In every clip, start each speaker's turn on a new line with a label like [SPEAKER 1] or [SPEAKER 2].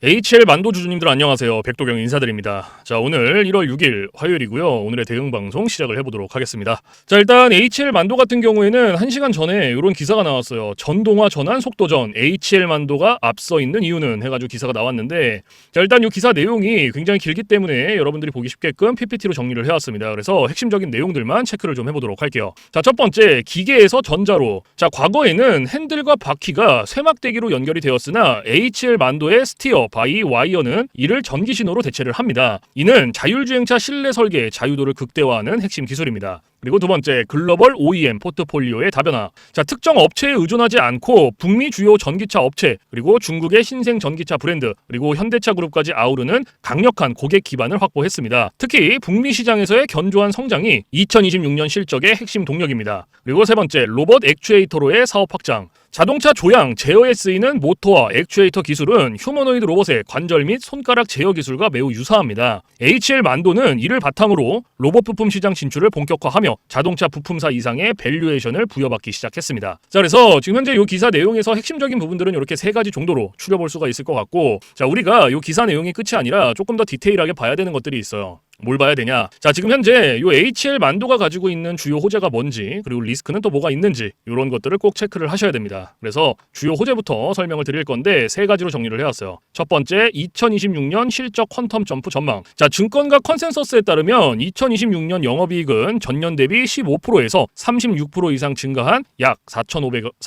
[SPEAKER 1] HL 만도 주주님들 안녕하세요. 백도경 인사드립니다. 자, 오늘 1월 6일 화요일이고요. 오늘의 대응 방송 시작을 해보도록 하겠습니다. 자, 일단 HL 만도 같은 경우에는 1시간 전에 이런 기사가 나왔어요. 전동화 전환 속도전 HL 만도가 앞서 있는 이유는 해가지고 기사가 나왔는데, 자, 일단 이 기사 내용이 굉장히 길기 때문에 여러분들이 보기 쉽게끔 PPT로 정리를 해왔습니다. 그래서 핵심적인 내용들만 체크를 좀 해보도록 할게요. 자, 첫 번째, 기계에서 전자로. 자, 과거에는 핸들과 바퀴가 쇠막대기로 연결이 되었으나 HL 만도의 스티어 바이 와이어는 이를 전기 신호로 대체를 합니다. 이는 자율주행차 실내 설계 자유도를 극대화하는 핵심 기술입니다. 그리고 두 번째, 글로벌 OEM 포트폴리오의 다변화. 자, 특정 업체에 의존하지 않고 북미 주요 전기차 업체, 그리고 중국의 신생 전기차 브랜드, 그리고 현대차 그룹까지 아우르는 강력한 고객 기반을 확보했습니다. 특히 북미 시장에서의 견조한 성장이 2026년 실적의 핵심 동력입니다. 그리고 세 번째, 로봇 액추에이터로의 사업 확장. 자동차 조향, 제어에 쓰이는 모터와 액추에이터 기술은 휴머노이드 로봇의 관절 및 손가락 제어 기술과 매우 유사합니다. HL 만도는 이를 바탕으로 로봇 부품 시장 진출을 본격화하며 자동차 부품사 이상의 밸류에이션을 부여받기 시작했습니다. 자, 그래서 지금 현재 이 기사 내용에서 핵심적인 부분들은 이렇게 세 가지 정도로 추려볼 수가 있을 것 같고, 자, 우리가 이 기사 내용이 끝이 아니라 조금 더 디테일하게 봐야 되는 것들이 있어요. 뭘 봐야 되냐? 자, 지금 현재 요 HL 만도가 가지고 있는 주요 호재가 뭔지, 그리고 리스크는 또 뭐가 있는지, 이런 것들을 꼭 체크를 하셔야 됩니다. 그래서 주요 호재부터 설명을 드릴 건데 세 가지로 정리를 해왔어요. 첫 번째, 2026년 실적 퀀텀 점프 전망. 자, 증권가 컨센서스에 따르면 2026년 영업이익은 전년 대비 15%에서 36% 이상 증가한 약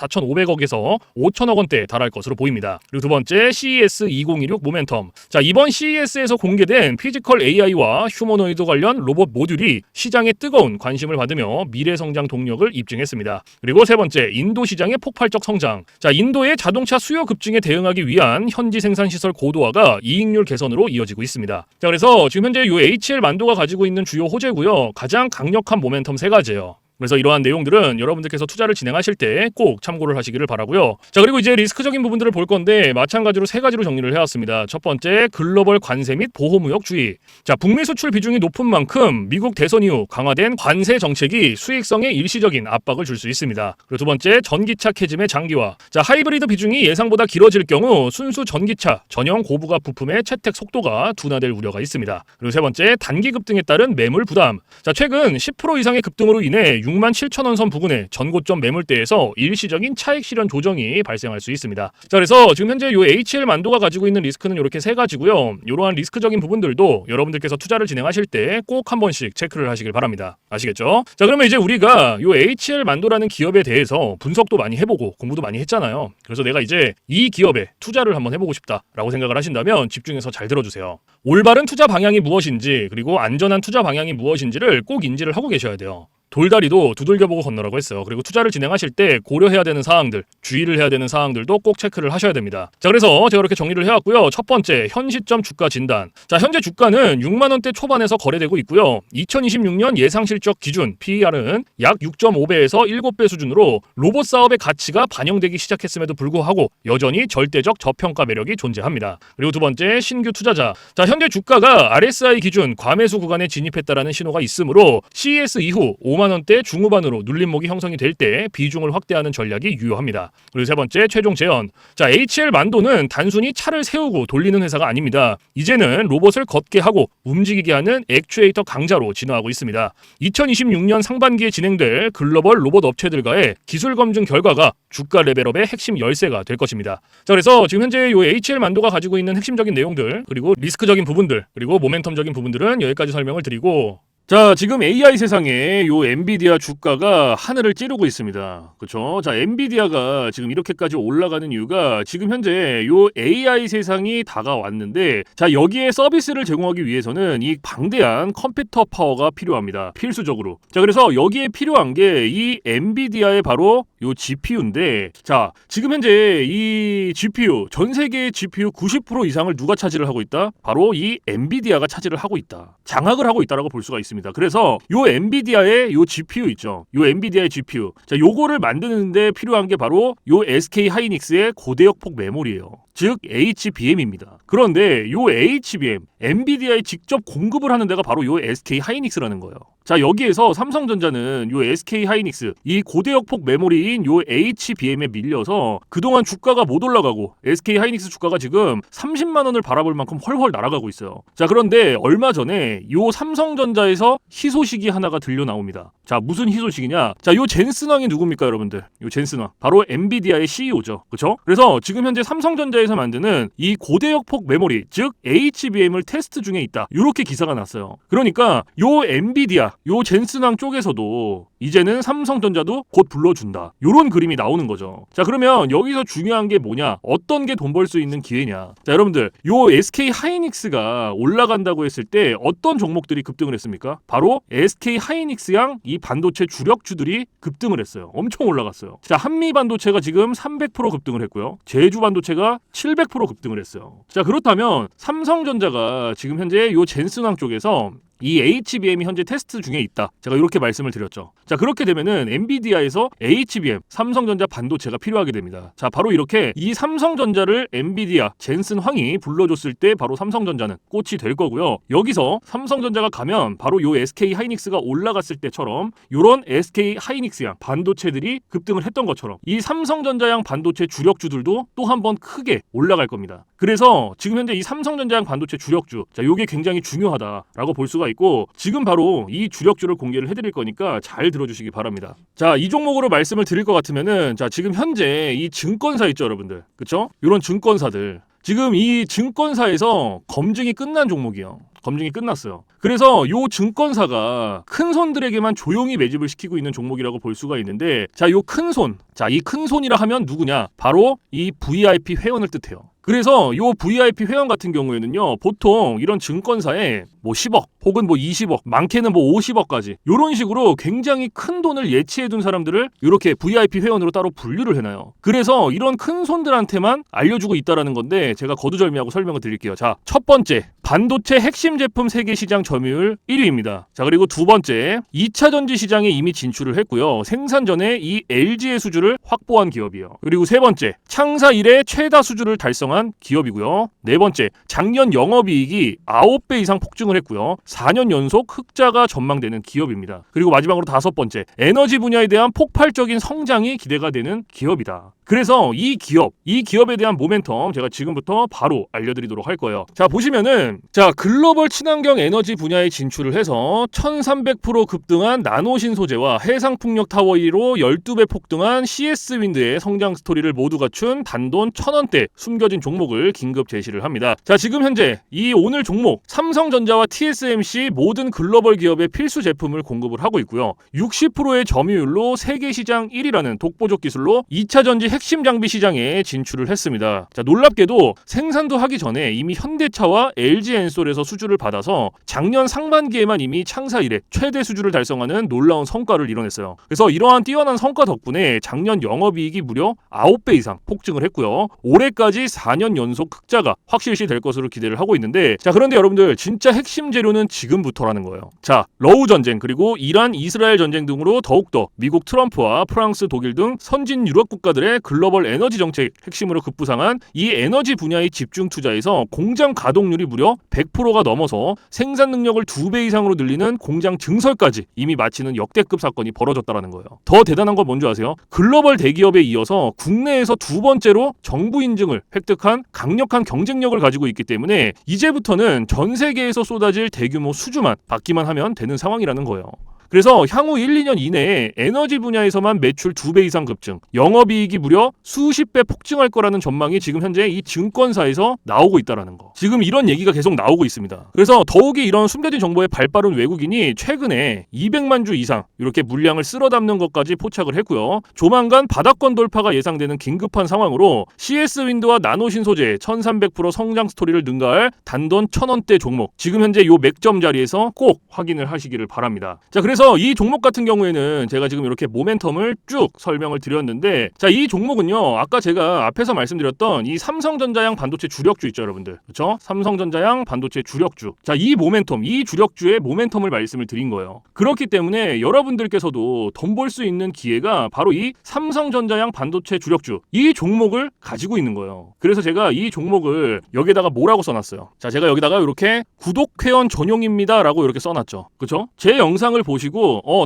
[SPEAKER 1] 4,500억에서 5천억 원대에 달할 것으로 보입니다. 그리고 두 번째, CES 2026 모멘텀. 자, 이번 CES에서 공개된 피지컬 AI와 휴머노이드 관련 로봇 모듈이 시장에 뜨거운 관심을 받으며 미래 성장 동력을 입증했습니다. 그리고 세 번째, 인도 시장의 폭발적 성장. 자, 인도의 자동차 수요 급증에 대응하기 위한 현지 생산 시설 고도화가 이익률 개선으로 이어지고 있습니다. 자, 그래서 지금 현재 이 HL 만도가 가지고 있는 주요 호재고요. 가장 강력한 모멘텀 세 가지예요. 그래서 이러한 내용들은 여러분들께서 투자를 진행하실 때 꼭 참고를 하시기를 바라고요. 자, 그리고 이제 리스크적인 부분들을 볼 건데 마찬가지로 세 가지로 정리를 해왔습니다. 첫 번째, 글로벌 관세 및 보호무역 주의. 자, 북미 수출 비중이 높은 만큼 미국 대선 이후 강화된 관세 정책이 수익성에 일시적인 압박을 줄 수 있습니다. 그리고 두 번째, 전기차 캐즘의 장기화. 자, 하이브리드 비중이 예상보다 길어질 경우 순수 전기차 전용 고부가 부품의 채택 속도가 둔화될 우려가 있습니다. 그리고 세 번째, 단기 급등에 따른 매물 부담. 자, 최근 10% 이상의 급등으로 인해 67,000원 선 부근의 전고점 매물대에서 일시적인 차익 실현 조정이 발생할 수 있습니다. 자, 그래서 지금 현재 이 HL 만도가 가지고 있는 리스크는 이렇게 세 가지고요. 이러한 리스크적인 부분들도 여러분들께서 투자를 진행하실 때 꼭 한 번씩 체크를 하시길 바랍니다. 아시겠죠? 자, 그러면 이제 우리가 이 HL 만도라는 기업에 대해서 분석도 많이 해보고 공부도 많이 했잖아요. 그래서 내가 이제 이 기업에 투자를 한번 해보고 싶다라고 생각을 하신다면 집중해서 잘 들어주세요. 올바른 투자 방향이 무엇인지, 그리고 안전한 투자 방향이 무엇인지를 꼭 인지를 하고 계셔야 돼요. 돌다리도 두들겨보고 건너라고 했어요. 그리고 투자를 진행하실 때 고려해야 되는 사항들, 주의를 해야 되는 사항들도 꼭 체크를 하셔야 됩니다. 자, 그래서 제가 이렇게 정리를 해왔고요. 첫 번째, 현 시점 주가 진단. 자, 현재 주가는 6만 원대 초반에서 거래되고 있고요. 2026년 예상 실적 기준 PER은 약 6.5배에서 7배 수준으로 로봇 사업의 가치가 반영되기 시작했음에도 불구하고 여전히 절대적 저평가 매력이 존재합니다. 그리고 두 번째, 신규 투자자. 자, 현재 주가가 RSI 기준 과매수 구간에 진입했다라는 신호가 있으므로 CES 이후 5만 원대 중후반으로 눌림목이 형성이 될 때 비중을 확대하는 전략이 유효합니다. 그리고 세 번째, 최종 재현. 자, HL 만도는 단순히 차를 세우고 돌리는 회사가 아닙니다. 이제는 로봇을 걷게 하고 움직이게 하는 액추에이터 강자로 진화하고 있습니다. 2026년 상반기에 진행될 글로벌 로봇 업체들과의 기술 검증 결과가 주가 레벨업의 핵심 열쇠가 될 것입니다. 자, 그래서 지금 현재 이 HL 만도가 가지고 있는 핵심적인 내용들, 그리고 리스크적인 부분들, 그리고 모멘텀적인 부분들은 여기까지 설명을 드리고, 자, 지금 AI 세상에 요 엔비디아 주가가 하늘을 찌르고 있습니다. 그렇죠? 자, 엔비디아가 지금 이렇게까지 올라가는 이유가 지금 현재 요 AI 세상이 다가왔는데, 자, 여기에 서비스를 제공하기 위해서는 이 방대한 컴퓨터 파워가 필요합니다. 필수적으로. 자, 그래서 여기에 필요한 게 이 엔비디아의 바로 요 GPU인데, 자, 지금 현재 이 GPU, 전 세계의 GPU 90% 이상을 누가 차지를 하고 있다? 바로 이 엔비디아가 차지를 하고 있다. 장악을 하고 있다라고 볼 수가 있습니다. 그래서 요 엔비디아의 요 GPU 있죠. 요 엔비디아의 GPU. 자, 요거를 만드는데 필요한 게 바로 요 SK 하이닉스의 고대역폭 메모리예요. 즉 HBM입니다. 그런데 요 HBM, 엔비디아에 직접 공급을 하는 데가 바로 요 SK 하이닉스라는 거예요. 자, 여기에서 삼성전자는 요 SK 하이닉스, 이 고대역폭 메모리인 요 HBM에 밀려서 그동안 주가가 못 올라가고 SK 하이닉스 주가가 지금 30만 원을 바라볼 만큼 헐헐 날아가고 있어요. 자, 그런데 얼마 전에 요 삼성전자에서 희소식이 하나가 들려 나옵니다. 자, 무슨 희소식이냐? 자, 요 젠슨왕이 누굽니까, 여러분들? 요 젠슨왕. 바로 엔비디아의 CEO죠. 그렇죠? 그래서 지금 현재 삼성전자에서 만드는 이 고대역폭 메모리, 즉 HBM을 테스트 중에 있다. 이렇게 기사가 났어요. 그러니까 요 엔비디아, 요 젠슨왕 쪽에서도 이제는 삼성전자도 곧 불러준다. 요런 그림이 나오는 거죠. 자, 그러면 여기서 중요한 게 뭐냐? 어떤 게 돈 벌 수 있는 기회냐? 자, 여러분들, 요 SK 하이닉스가 올라간다고 했을 때 어떤 종목들이 급등을 했습니까? 바로 SK 하이닉스양 이 반도체 주력주들이 급등을 했어요. 엄청 올라갔어요. 자, 한미 반도체가 지금 300% 급등을 했고요. 제주 반도체가 700% 급등을 했어요. 자, 그렇다면 삼성전자가 지금 현재 요 젠슨왕 쪽에서 이 HBM이 현재 테스트 중에 있다. 제가 이렇게 말씀을 드렸죠. 자, 그렇게 되면은 엔비디아에서 HBM, 삼성전자 반도체가 필요하게 됩니다. 자, 바로 이렇게 이 삼성전자를 엔비디아, 젠슨 황이 불러줬을 때 바로 삼성전자는 꽃이 될 거고요. 여기서 삼성전자가 가면 바로 요 SK 하이닉스가 올라갔을 때처럼 요런 SK 하이닉스양 반도체들이 급등을 했던 것처럼 이 삼성전자양 반도체 주력주들도 또 한 번 크게 올라갈 겁니다. 그래서 지금 현재 이 삼성전자양 반도체 주력주, 자, 요게 굉장히 중요하다라고 볼 수가 있고 지금 바로 이 주력주를 공개를 해드릴 거니까 잘 들어주시기 바랍니다. 자, 이 종목으로 말씀을 드릴 것 같으면은 자, 지금 현재 이 증권사 있죠, 여러분들, 그쵸? 이런 증권사들 지금 이 증권사에서 검증이 끝난 종목이에요. 검증이 끝났어요. 그래서 요 증권사가 큰 손들에게만 조용히 매집을 시키고 있는 종목이라고 볼 수가 있는데, 자, 요 큰 손, 자, 이 큰 손이라 하면 누구냐? 바로 이 VIP 회원을 뜻해요. 그래서 요 VIP 회원 같은 경우에는요, 보통 이런 증권사에 뭐 10억 혹은 뭐 20억, 많게는 뭐 50억까지 요런 식으로 굉장히 큰 돈을 예치해둔 사람들을 이렇게 VIP 회원으로 따로 분류를 해놔요. 그래서 이런 큰 손들한테만 알려주고 있다라는 건데 제가 거두절미하고 설명을 드릴게요. 자, 첫 번째, 반도체 핵심 제품 세계 시장 점유율 1위입니다. 자, 그리고 두 번째, 2차 전지 시장에 이미 진출을 했고요. 생산 전에 이 LG의 수주를 확보한 기업이에요. 그리고 세 번째, 창사 이래 최다 수주를 달성한 기업이고요. 네 번째, 작년 영업이익이 9배 이상 폭증을 했고요. 4년 연속 흑자가 전망되는 기업입니다. 그리고 마지막으로 다섯 번째, 에너지 분야에 대한 폭발적인 성장이 기대가 되는 기업이다. 그래서 이 기업에 대한 모멘텀 제가 지금부터 바로 알려드리도록 할 거예요. 자, 보시면은 자, 글로벌 친환경 에너지 분야에 진출을 해서 1300% 급등한 나노신 소재와 해상풍력 타워 1위로 12배 폭등한 CS윈드의 성장 스토리를 모두 갖춘 단돈 1000원대 숨겨진 종목을 긴급 제시를 합니다. 자, 지금 현재 이 오늘 종목 삼성전자와 TSMC 모든 글로벌 기업의 필수 제품을 공급을 하고 있고요. 60%의 점유율로 세계 시장 1위라는 독보적 기술로 2차 전지 핵심 장비 시장에 진출을 했습니다. 자, 놀랍게도 생산도 하기 전에 이미 현대차와 LG엔솔에서 수주를 받아서 작년 상반기에만 이미 창사 이래 최대 수주를 달성하는 놀라운 성과를 이뤄냈어요. 그래서 이러한 뛰어난 성과 덕분에 작년 영업이익이 무려 9배 이상 폭증을 했고요. 올해까지 4년 연속 흑자가 확실시 될 것으로 기대를 하고 있는데, 자, 그런데 여러분들 진짜 핵심 재료는 지금부터라는 거예요. 자, 러우 전쟁 그리고 이란 이스라엘 전쟁 등으로 더욱더 미국 트럼프와 프랑스 독일 등 선진 유럽 국가들의 글로벌 에너지 정책 핵심으로 급부상한 이 에너지 분야의 집중 투자에서 공장 가동률이 무려 100%가 넘어서 생산 능력을 2배 이상으로 늘리는 공장 증설까지 이미 마치는 역대급 사건이 벌어졌다는 거예요. 더 대단한 건 뭔지 아세요? 글로벌 대기업에 이어서 국내에서 두 번째로 정부 인증을 획득한 강력한 경쟁력을 가지고 있기 때문에 이제부터는 전 세계에서 쏟아질 대규모 수주만 받기만 하면 되는 상황이라는 거예요. 그래서 향후 1, 2년 이내에 에너지 분야에서만 매출 2배 이상 급증, 영업이익이 무려 수십 배 폭증할 거라는 전망이 지금 현재 이 증권사에서 나오고 있다는 거. 지금 이런 얘기가 계속 나오고 있습니다. 그래서 더욱이 이런 숨겨진 정보에 발빠른 외국인이 최근에 200만 주 이상 이렇게 물량을 쓸어 담는 것까지 포착을 했고요. 조만간 바닥권 돌파가 예상되는 긴급한 상황으로 CS윈드와 나노신 소재 1300% 성장 스토리를 능가할 단돈 1000원대 종목, 지금 현재 요 맥점 자리에서 꼭 확인을 하시기를 바랍니다. 자, 그래서 그래서 이 종목 같은 경우에는 제가 지금 이렇게 모멘텀을 쭉 설명을 드렸는데, 자, 이 종목은요, 아까 제가 앞에서 말씀드렸던 이 삼성전자양 반도체 주력주 있죠, 여러분들. 그렇죠? 삼성전자양 반도체 주력주. 자, 이 모멘텀, 이 주력주의 모멘텀을 말씀을 드린 거예요. 그렇기 때문에 여러분들께서도 돈 벌 수 있는 기회가 바로 이 삼성전자양 반도체 주력주, 이 종목을 가지고 있는 거예요. 그래서 제가 이 종목을 여기다가 뭐라고 써놨어요. 자, 제가 여기다가 이렇게 구독회원 전용입니다 라고 이렇게 써놨죠. 그쵸? 제 영상을 보시고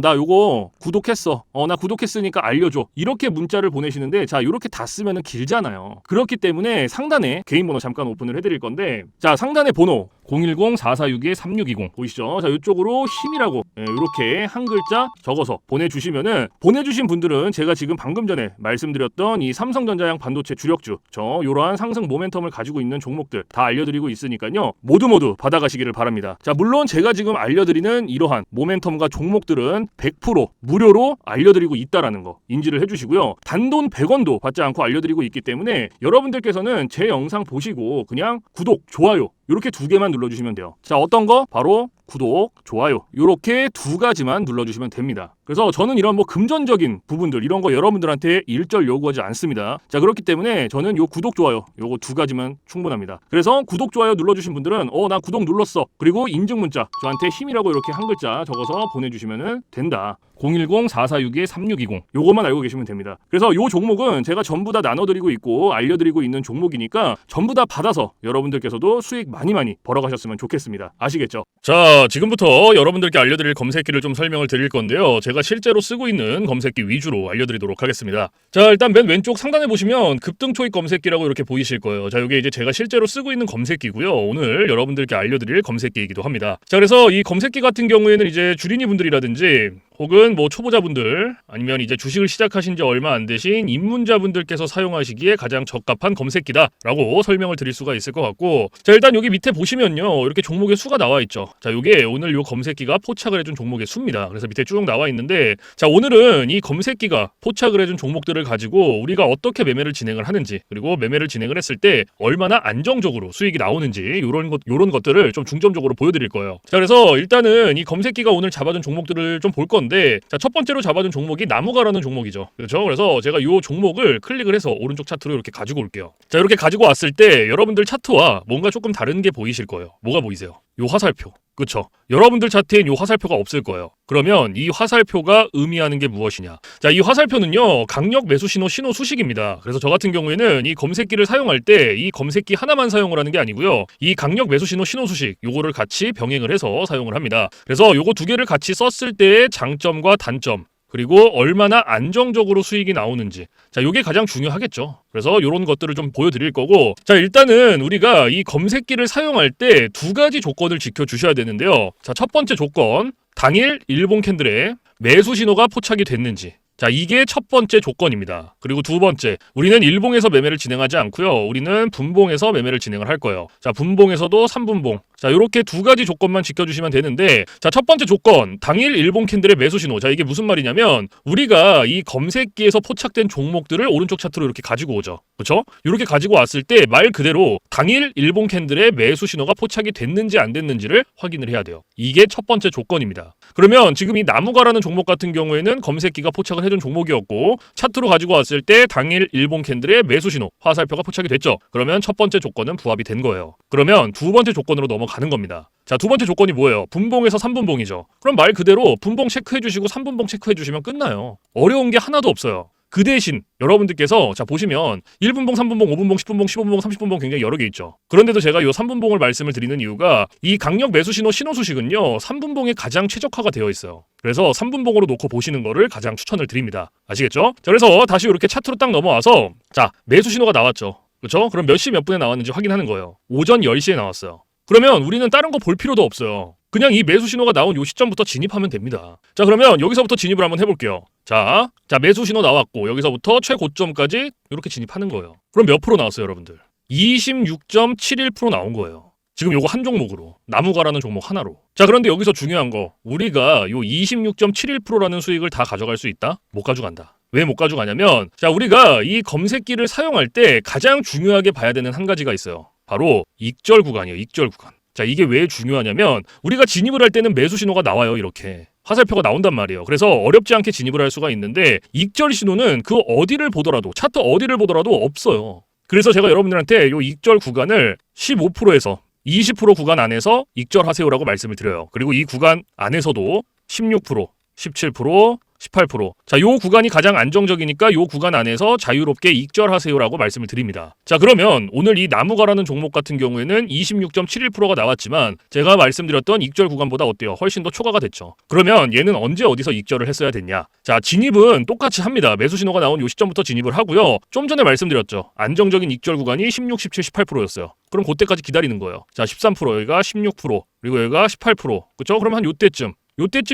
[SPEAKER 1] 나 요거 구독했어, 나 구독했으니까 알려줘, 이렇게 문자를 보내시는데, 자, 이렇게 다 쓰면은 길잖아요. 그렇기 때문에 상단에 개인 번호 잠깐 오픈을 해드릴 건데, 자, 상단에 번호 010-4462-3620 보이시죠? 자, 이쪽으로 힘이라고 이렇게 한 글자 적어서 보내주시면은, 보내주신 분들은 제가 지금 방금 전에 말씀드렸던 이 삼성전자양 반도체 주력주, 요러한 상승 모멘텀을 가지고 있는 종목들 다 알려드리고 있으니까요, 모두 받아가시기를 바랍니다. 자, 물론 제가 지금 알려드리는 이러한 모멘텀과 종목들은 100% 무료로 알려드리고 있다라는 거 인지를 해주시고요. 단돈 100원도 받지 않고 알려드리고 있기 때문에 여러분들께서는 제 영상 보시고 그냥 구독, 좋아요 이렇게 2개만 눌러주시면 돼요. 자, 어떤 거? 바로 구독, 좋아요 이렇게 2가지만 눌러주시면 됩니다. 그래서 저는 이런 금전적인 부분들 이런 거 여러분들한테 일절 요구하지 않습니다. 자, 그렇기 때문에 저는 요 구독, 좋아요 요거 2가지만 충분합니다. 그래서 구독, 좋아요 눌러주신 분들은 나 구독 눌렀어, 그리고 인증 문자 저한테 힘이라고 이렇게 한 글자 적어서 보내주시면 된다. 010-4462-3620 요것만 알고 계시면 됩니다. 그래서 요 종목은 제가 전부 다 나눠드리고 있고 알려드리고 있는 종목이니까 전부 다 받아서 여러분들께서도 수익 많이 벌어가셨으면 좋겠습니다. 아시겠죠? 자, 지금부터 여러분들께 알려드릴 검색기를 좀 설명을 드릴 건데요, 제가 실제로 쓰고 있는 검색기 위주로 알려드리도록 하겠습니다. 자, 일단 맨 왼쪽 상단에 보시면 급등 초입 검색기라고 이렇게 보이실 거예요. 자, 이게 이제 제가 실제로 쓰고 있는 검색기고요, 오늘 여러분들께 알려드릴 검색기이기도 합니다. 자, 그래서 이 검색기 같은 경우에는 이제 주린이 분들이라든지 혹은 초보자분들, 아니면 이제 주식을 시작하신 지 얼마 안 되신 입문자분들께서 사용하시기에 가장 적합한 검색기다라고 설명을 드릴 수가 있을 것 같고, 자, 일단 여기 밑에 보시면요, 이렇게 종목의 수가 나와 있죠. 자, 요게 오늘 요 검색기가 포착을 해준 종목의 수입니다. 그래서 밑에 쭉 나와 있는데, 자, 오늘은 이 검색기가 포착을 해준 종목들을 가지고 우리가 어떻게 매매를 진행을 하는지, 그리고 매매를 진행을 했을 때 얼마나 안정적으로 수익이 나오는지 요런 것들을 좀 중점적으로 보여드릴 거예요. 자, 그래서 일단은 이 검색기가 오늘 잡아준 종목들을 좀 볼 건데, 자, 첫 번째로 잡아준 종목이 나무가라는 종목이죠. 그렇죠? 그래서 제가 이 종목을 클릭을 해서 오른쪽 차트로 이렇게 가지고 올게요. 자, 이렇게 가지고 왔을 때 여러분들 차트와 뭔가 조금 다른 게 보이실 거예요. 뭐가 보이세요? 요 화살표. 그쵸? 여러분들 차트엔 요 화살표가 없을 거예요. 그러면 이 화살표가 의미하는 게 무엇이냐? 자, 이 화살표는요, 강력 매수 신호 수식입니다. 그래서 저 같은 경우에는 이 검색기를 사용할 때 이 검색기 하나만 사용을 하는 게 아니고요, 이 강력 매수 신호 수식 요거를 같이 병행을 해서 사용을 합니다. 그래서 요거 2개를 같이 썼을 때의 장점과 단점, 그리고 얼마나 안정적으로 수익이 나오는지, 자, 요게 가장 중요하겠죠. 그래서 요런 것들을 좀 보여드릴 거고, 자, 일단은 우리가 이 검색기를 사용할 때 2가지 조건을 지켜주셔야 되는데요. 자, 첫 번째 조건, 당일 일본 캔들에 매수 신호가 포착이 됐는지, 자, 이게 첫 번째 조건입니다. 그리고 2번째, 우리는 일봉에서 매매를 진행하지 않고요, 우리는 분봉에서 매매를 진행을 할 거예요. 자, 분봉에서도 3분봉. 자, 이렇게 2가지 조건만 지켜주시면 되는데, 자, 첫 번째 조건, 당일 일본 캔들의 매수 신호. 자, 이게 무슨 말이냐면 우리가 이 검색기에서 포착된 종목들을 오른쪽 차트로 이렇게 가지고 오죠. 그렇죠? 이렇게 가지고 왔을 때 말 그대로 당일 일본 캔들의 매수 신호가 포착이 됐는지 안 됐는지를 확인을 해야 돼요. 이게 첫 번째 조건입니다. 그러면 지금 이 나무가라는 종목 같은 경우에는 검색기가 포착을 해준 종목이었고, 차트로 가지고 왔을 때 당일 일본 캔들의 매수 신호 화살표가 포착이 됐죠. 그러면 첫 번째 조건은 부합이 된 거예요. 그러면 2번째 조건으로 넘어가는 겁니다. 자, 2번째 조건이 뭐예요? 분봉에서 3분봉이죠. 그럼 말 그대로 분봉 체크해주시고 3분봉 체크해주시면 끝나요. 어려운 게 하나도 없어요. 그 대신 여러분들께서 자 보시면 1분봉, 3분봉, 5분봉, 10분봉, 15분봉, 30분봉 굉장히 여러 개 있죠. 그런데도 제가 이 3분봉을 말씀을 드리는 이유가 이 강력 매수 신호 수식은요 3분봉에 가장 최적화가 되어 있어요. 그래서 3분봉으로 놓고 보시는 거를 가장 추천을 드립니다. 아시겠죠? 자, 그래서 다시 이렇게 차트로 딱 넘어와서 자 매수 신호가 나왔죠. 그렇죠? 그럼 몇 시 몇 분에 나왔는지 확인하는 거예요. 오전 10시에 나왔어요. 그러면 우리는 다른 거 볼 필요도 없어요. 그냥 이 매수 신호가 나온 요 시점부터 진입하면 됩니다. 자, 그러면 여기서부터 진입을 한번 해볼게요. 자 매수 신호 나왔고 여기서부터 최고점까지 이렇게 진입하는 거예요. 그럼 몇 프로 나왔어요, 여러분들? 26.71% 나온 거예요. 지금 요거 한 종목으로, 나무가라는 종목 하나로. 자, 그런데 여기서 중요한 거, 우리가 요 26.71%라는 수익을 다 가져갈 수 있다? 못 가져간다. 왜 못 가져가냐면, 자, 우리가 이 검색기를 사용할 때 가장 중요하게 봐야 되는 한 가지가 있어요. 바로 익절 구간이에요. 익절 구간. 자, 이게 왜 중요하냐면 우리가 진입을 할 때는 매수 신호가 나와요, 이렇게. 화살표가 나온단 말이에요. 그래서 어렵지 않게 진입을 할 수가 있는데 익절 신호는 그 어디를 보더라도 차트 어디를 보더라도 없어요. 그래서 제가 여러분들한테 이 익절 구간을 15%에서 20% 구간 안에서 익절하세요라고 말씀을 드려요. 그리고 이 구간 안에서도 16%, 17%, 18%. 자, 요 구간이 가장 안정적이니까 요 구간 안에서 자유롭게 익절하세요라고 말씀을 드립니다. 자, 그러면 오늘 이 나무가라는 종목 같은 경우에는 26.71%가 나왔지만 제가 말씀드렸던 익절 구간보다 어때요? 훨씬 더 초과가 됐죠. 그러면 얘는 언제 어디서 익절을 했어야 됐냐? 자, 진입은 똑같이 합니다. 매수 신호가 나온 요 시점부터 진입을 하고요. 좀 전에 말씀드렸죠. 안정적인 익절 구간이 16, 17, 18%였어요. 그럼 그때까지 기다리는 거예요. 자, 13%, 여기가 16%, 그리고 여기가 18%. 그쵸? 그럼 한 요때쯤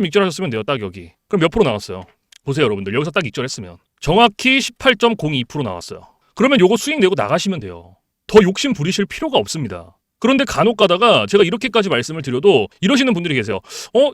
[SPEAKER 1] 익절하셨으면 돼요. 딱 여기. 그럼 몇 프로 나왔어요? 보세요, 여러분들. 여기서 딱 익절했으면 정확히 18.02% 나왔어요. 그러면 요거 수익 내고 나가시면 돼요. 더 욕심 부리실 필요가 없습니다. 그런데 간혹 가다가 제가 이렇게까지 말씀을 드려도 이러시는 분들이 계세요.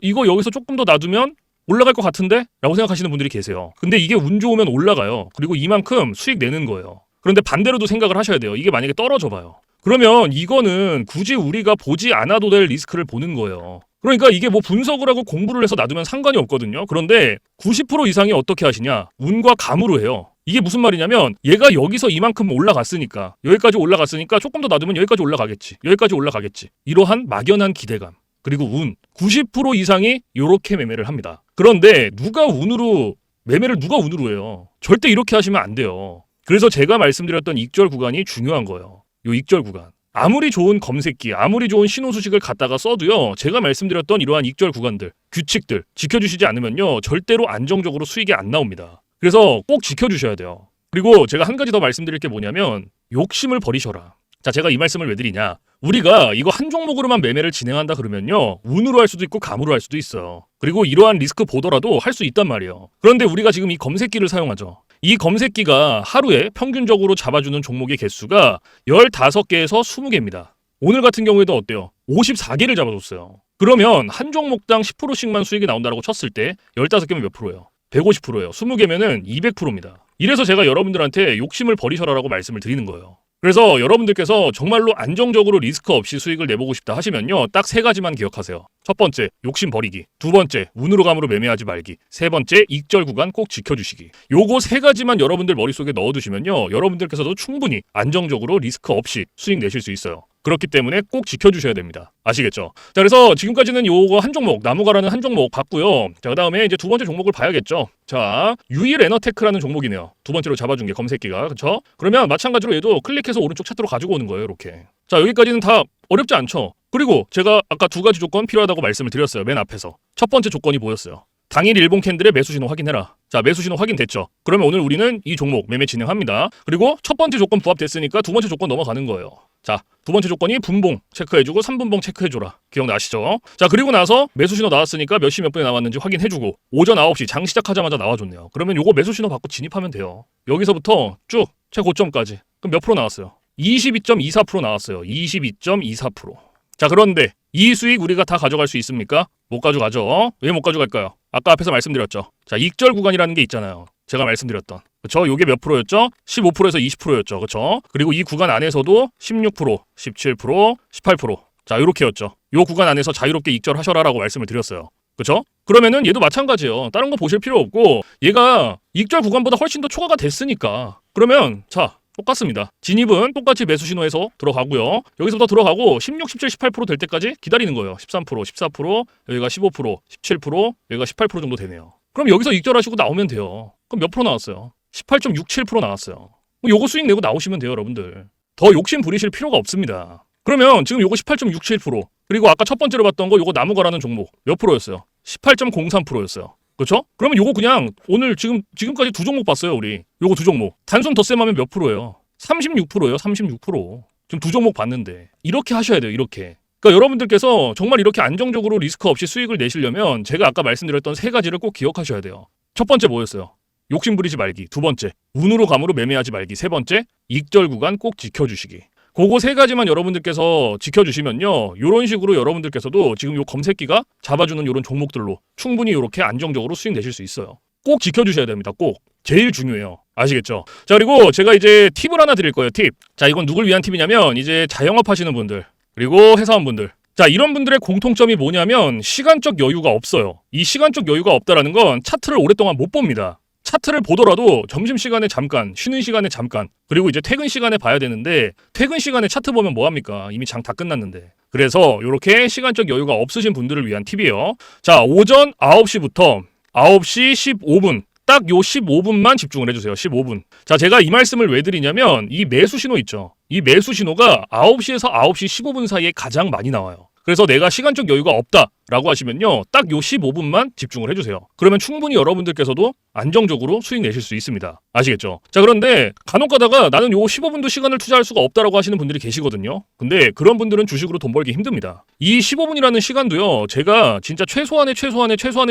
[SPEAKER 1] 이거 여기서 조금 더 놔두면 올라갈 것 같은데? 라고 생각하시는 분들이 계세요. 근데 이게 운 좋으면 올라가요. 그리고 이만큼 수익 내는 거예요. 그런데 반대로도 생각을 하셔야 돼요. 이게 만약에 떨어져 봐요. 그러면 이거는 굳이 우리가 보지 않아도 될 리스크를 보는 거예요. 그러니까 이게 뭐 분석을 하고 공부를 해서 놔두면 상관이 없거든요. 그런데 90% 이상이 어떻게 하시냐? 운과 감으로 해요. 이게 무슨 말이냐면 얘가 여기서 이만큼 올라갔으니까 조금 더 놔두면 여기까지 올라가겠지. 이러한 막연한 기대감 그리고 운 90% 이상이 이렇게 매매를 합니다. 그런데 누가 운으로 해요? 절대 이렇게 하시면 안 돼요. 그래서 제가 말씀드렸던 익절 구간이 중요한 거예요. 요 익절 구간. 아무리 좋은 검색기, 아무리 좋은 신호 수식을 갖다가 써도요. 제가 말씀드렸던 이러한 익절 구간들, 규칙들 지켜주시지 않으면요. 절대로 안정적으로 수익이 안 나옵니다. 그래서 꼭 지켜주셔야 돼요. 그리고 제가 한 가지 더 말씀드릴 게 뭐냐면 욕심을 버리셔라. 자, 제가 이 말씀을 왜 드리냐. 우리가 이거 한 종목으로만 매매를 진행한다 그러면요. 운으로 할 수도 있고 감으로 할 수도 있어요. 그리고 이러한 리스크 보더라도 할 수 있단 말이에요. 그런데 우리가 지금 이 검색기를 사용하죠. 이 검색기가 하루에 평균적으로 잡아주는 종목의 개수가 15개에서 20개입니다. 오늘 같은 경우에도 어때요? 54개를 잡아줬어요. 그러면 한 종목당 10%씩만 수익이 나온다고 쳤을 때 15개면 몇 프로예요? 150%예요. 20개면은 200%입니다. 이래서 제가 여러분들한테 욕심을 버리셔라라고 말씀을 드리는 거예요. 그래서 여러분들께서 정말로 안정적으로 리스크 없이 수익을 내보고 싶다 하시면요. 딱 3가지만 기억하세요. 첫 번째, 욕심 버리기. 두 번째, 운으로 감으로 매매하지 말기. 세 번째, 익절 구간 꼭 지켜주시기. 요거 3가지만 여러분들 머릿속에 넣어두시면요. 여러분들께서도 충분히 안정적으로 리스크 없이 수익 내실 수 있어요. 그렇기 때문에 꼭 지켜주셔야 됩니다. 아시겠죠? 자, 그래서 지금까지는 요거 한 종목, 나무가라는 한 종목 봤고요. 자, 그 다음에 이제 두 번째 종목을 봐야겠죠. 자, 유일 에너테크라는 종목이네요. 두 번째로 잡아준 게 검색기가. 그쵸? 그러면 마찬가지로 얘도 클릭해서 오른쪽 차트로 가지고 오는 거예요. 이렇게. 자, 여기까지는 다 어렵지 않죠? 그리고 제가 아까 2가지 조건 필요하다고 말씀을 드렸어요. 맨 앞에서. 첫 번째 조건이 뭐였어요? 당일 일봉 캔들의 매수 신호 확인해라. 자, 매수 신호 확인됐죠? 그러면 오늘 우리는 이 종목 매매 진행합니다. 그리고 첫 번째 조건 부합됐으니까 두 번째 조건 넘어가는 거예요. 자, 두 번째 조건이 분봉 체크해주고 3분봉 체크해줘라. 기억나시죠? 자, 그리고 나서 매수 신호 나왔으니까 몇 시 몇 분에 나왔는지 확인해주고 오전 9시 장 시작하자마자 나와줬네요. 그러면 요거 매수 신호 받고 진입하면 돼요. 여기서부터 쭉 최고점까지. 그럼 몇 프로 나왔어요? 22.24% 나왔어요. 22.24%. 자, 그런데 이 수익 우리가 다 가져갈 수 있습니까? 못 가져가죠. 왜 못 가져갈까요? 아까 앞에서 말씀드렸죠. 자, 익절 구간이라는 게 있잖아요. 제가 말씀드렸던. 그쵸? 요게 몇 프로였죠? 15%에서 20%였죠. 그쵸? 그리고 이 구간 안에서도 16%, 17%, 18%. 자, 요렇게였죠. 요 구간 안에서 자유롭게 익절하셔라라고 말씀을 드렸어요. 그쵸? 그러면은 얘도 마찬가지예요. 다른 거 보실 필요 없고 얘가 익절 구간보다 훨씬 더 초과가 됐으니까. 그러면 자, 똑같습니다. 진입은 똑같이 매수 신호에서 들어가고요. 여기서부터 들어가고 16, 17, 18% 될 때까지 기다리는 거예요. 13%, 14%, 여기가 15%, 17%, 여기가 18% 정도 되네요. 그럼 여기서 익절하시고 나오면 돼요. 그럼 몇 프로 나왔어요? 18.67% 나왔어요. 요거 수익 내고 나오시면 돼요, 여러분들. 더 욕심 부리실 필요가 없습니다. 그러면 지금 요거 18.67% 그리고 아까 첫 번째로 봤던 거 요거 나무가라는 종목 몇 프로였어요? 18.03%였어요. 그렇죠? 그러면 요거 그냥 오늘 지금까지 두 종목 봤어요, 우리. 요거 두 종목. 단순 덧셈하면 몇 프로예요? 36%예요. 36%. 지금 두 종목 봤는데. 이렇게 하셔야 돼요. 이렇게. 그러니까 여러분들께서 정말 이렇게 안정적으로 리스크 없이 수익을 내시려면 제가 아까 말씀드렸던 3가지를 꼭 기억하셔야 돼요. 첫 번째 뭐였어요? 욕심 부리지 말기. 두 번째, 운으로 감으로 매매하지 말기. 세 번째, 익절 구간 꼭 지켜주시기. 그거 3가지만 여러분들께서 지켜주시면요. 이런 식으로 여러분들께서도 지금 요 검색기가 잡아주는 이런 종목들로 충분히 이렇게 안정적으로 수익 내실 수 있어요. 꼭 지켜주셔야 됩니다. 꼭. 제일 중요해요. 아시겠죠? 자, 그리고 제가 이제 팁을 하나 드릴 거예요. 팁. 자, 이건 누굴 위한 팁이냐면 이제 자영업 하시는 분들 그리고 회사원분들. 자, 이런 분들의 공통점이 뭐냐면 시간적 여유가 없어요. 이 시간적 여유가 없다라는 건 차트를 오랫동안 못 봅니다. 차트를 보더라도 점심시간에 잠깐, 쉬는 시간에 잠깐, 그리고 이제 퇴근 시간에 봐야 되는데 퇴근 시간에 차트 보면 뭐합니까? 이미 장 다 끝났는데. 그래서 이렇게 시간적 여유가 없으신 분들을 위한 팁이에요. 자, 오전 9시부터 9시 15분. 딱 요 15분만 집중을 해주세요. 15분. 자, 제가 이 말씀을 왜 드리냐면 이 매수 신호 있죠. 이 매수 신호가 9시에서 9시 15분 사이에 가장 많이 나와요. 그래서 내가 시간적 여유가 없다라고 하시면요. 딱 요 15분만 집중을 해주세요. 그러면 충분히 여러분들께서도 안정적으로 수익 내실 수 있습니다. 아시겠죠? 자, 그런데 간혹 가다가 나는 요 15분도 시간을 투자할 수가 없다라고 하시는 분들이 계시거든요. 근데 그런 분들은 주식으로 돈 벌기 힘듭니다. 이 15분이라는 시간도요. 제가 진짜 최소한의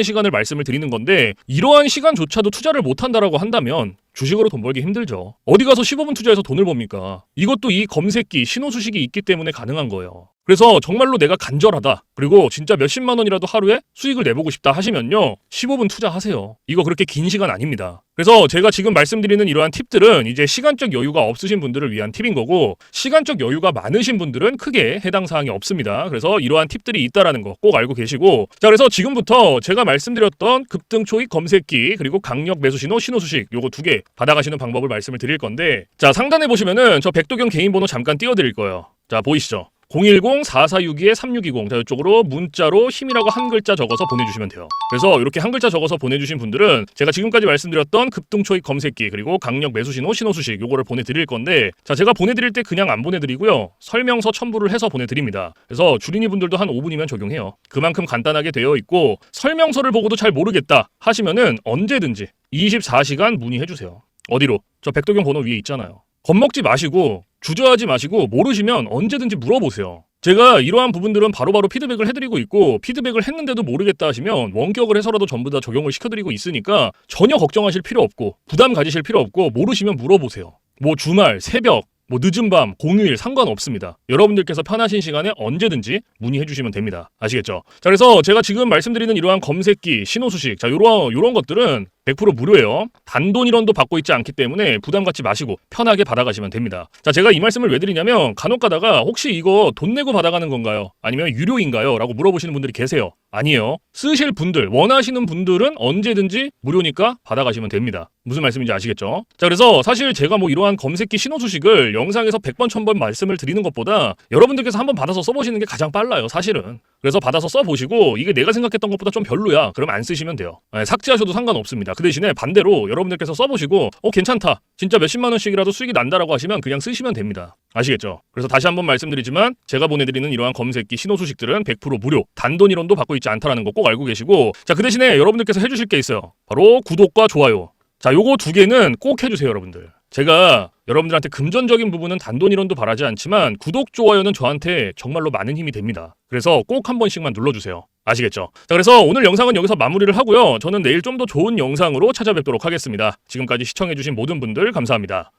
[SPEAKER 1] 시간을 말씀을 드리는 건데 이러한 시간조차도 투자를 못한다라고 한다면 주식으로 돈 벌기 힘들죠. 어디 가서 15분 투자해서 돈을 법니까? 이것도 이 검색기, 신호수식이 있기 때문에 가능한 거예요. 그래서 정말로 내가 간절하다. 그리고 진짜 몇십만 원이라도 하루에 수익을 내보고 싶다 하시면요. 15분 투자하세요. 이거 그렇게 긴 시간 아닙니다. 그래서 제가 지금 말씀드리는 이러한 팁들은 이제 시간적 여유가 없으신 분들을 위한 팁인 거고 시간적 여유가 많으신 분들은 크게 해당 사항이 없습니다. 그래서 이러한 팁들이 있다라는 거 꼭 알고 계시고 자, 그래서 지금부터 제가 말씀드렸던 급등 초입 검색기 그리고 강력 매수 신호, 신호 수식 요거 두 개 받아가시는 방법을 말씀을 드릴 건데 자, 상단에 보시면은 저 백도경 개인 번호 잠깐 띄워드릴 거예요. 자, 보이시죠? 010-4462-3620 자, 이쪽으로 문자로 힘이라고 한 글자 적어서 보내주시면 돼요. 그래서 이렇게 한 글자 적어서 보내주신 분들은 제가 지금까지 말씀드렸던 급등 초입 검색기 그리고 강력 매수 신호, 신호 수식 요거를 보내드릴 건데 자, 제가 보내드릴 때 그냥 안 보내드리고요. 설명서 첨부를 해서 보내드립니다. 그래서 주린이 분들도 한 5분이면 적용해요. 그만큼 간단하게 되어 있고 설명서를 보고도 잘 모르겠다 하시면은 언제든지 24시간 문의해주세요. 어디로? 저 백도경 번호 위에 있잖아요. 겁먹지 마시고 주저하지 마시고 모르시면 언제든지 물어보세요. 제가 이러한 부분들은 바로바로 피드백을 해드리고 있고 피드백을 했는데도 모르겠다 하시면 원격을 해서라도 전부 다 적용을 시켜드리고 있으니까 전혀 걱정하실 필요 없고 부담 가지실 필요 없고 모르시면 물어보세요. 뭐 주말, 새벽, 뭐 늦은 밤, 공휴일 상관없습니다. 여러분들께서 편하신 시간에 언제든지 문의해 주시면 됩니다. 아시겠죠? 자, 그래서 제가 지금 말씀드리는 이러한 검색기, 신호수식 자, 요런 것들은 100% 무료예요. 단돈 1원도 받고 있지 않기 때문에 부담 갖지 마시고 편하게 받아가시면 됩니다. 자, 제가 이 말씀을 왜 드리냐면 간혹 가다가 혹시 이거 돈 내고 받아가는 건가요? 아니면 유료인가요? 라고 물어보시는 분들이 계세요. 아니에요. 쓰실 분들, 원하시는 분들은 언제든지 무료니까 받아가시면 됩니다. 무슨 말씀인지 아시겠죠? 자, 그래서 사실 제가 뭐 이러한 검색기 신호 수식을 영상에서 100번, 1000번 말씀을 드리는 것보다 여러분들께서 한번 받아서 써보시는 게 가장 빨라요, 사실은. 그래서 받아서 써보시고 이게 내가 생각했던 것보다 좀 별로야. 그럼 안 쓰시면 돼요. 삭제하셔도 상관없습니다. 그 대신에 반대로 여러분들께서 써보시고 괜찮다. 진짜 몇십만 원씩이라도 수익이 난다라고 하시면 그냥 쓰시면 됩니다. 아시겠죠? 그래서 다시 한번 말씀드리지만 제가 보내드리는 이러한 검색기 신호 수식들은 100% 무료. 단돈 1원도 받고 있지 않다라는 거 꼭 알고 계시고 자, 그 대신에 여러분들께서 해주실 게 있어요. 바로 구독과 좋아요. 자, 요거 두 개는 꼭 해주세요, 여러분들. 제가 여러분들한테 금전적인 부분은 단돈 1원도 바라지 않지만 구독, 좋아요는 저한테 정말로 많은 힘이 됩니다. 그래서 꼭 한 번씩만 눌러주세요. 아시겠죠? 자, 그래서 오늘 영상은 여기서 마무리를 하고요. 저는 내일 좀 더 좋은 영상으로 찾아뵙도록 하겠습니다. 지금까지 시청해주신 모든 분들 감사합니다.